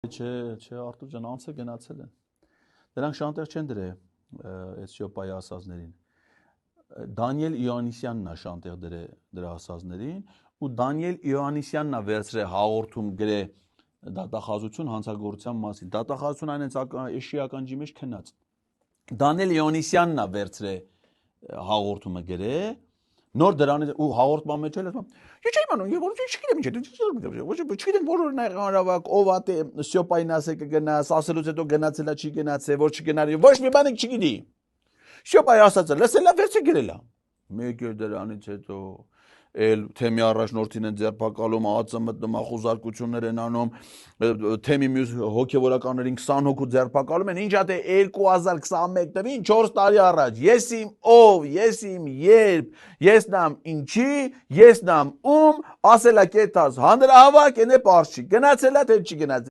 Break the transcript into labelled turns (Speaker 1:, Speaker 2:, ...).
Speaker 1: Չէ, Արտուր ջան, անցը գնացել են։ Դրանք շանտեղ չեն դրել այդ Սյոպայի ասածներին։ Դանիել Իոաննիսյանն է շանտեղ դրել դրա ասածներին, ու Դանիել Իոաննիսյանն է վերցրել հաղորդում գրե դատախազություն հանցագործության մասին։ Դատախազությունը այն էշիական ջի մեջ քնած։ Դանիել Իոաննիսյանն է վերցրել հաղորդումը գրե, նոր դրանից ու հաղորդման մեջ էլ ասում Ես չեմ անում, ես չգիտեմ ինչ է, չգիտեմ բոլորն եղանավակ, ով ա թե Սյոպային ասել կգնաս, ասելուց հետո գնացելա չի գնացել, որ չգնար, ոչ մի բան չգիտի։ Սյոպայի ասածը լսելա, վերցե գրելա։ Մեկ էլ դրանից հետո էլ թեմի առաջնորդին են ձերբակալում, ԱԱԾ մտնում, խոզարկություններ են անում, թեմի մյուս հոգևորականներին 20 հոգու ձերբակալում են, ինչա թե 2021 թվին 4 տարի առաջ, ես իմ ով, ես իմ երբ, ես նամ ինչի, ես նամ ում, ասելա կետաս հանրահավաք, ենե պարզ չի, գնացելա թե չի գնացել։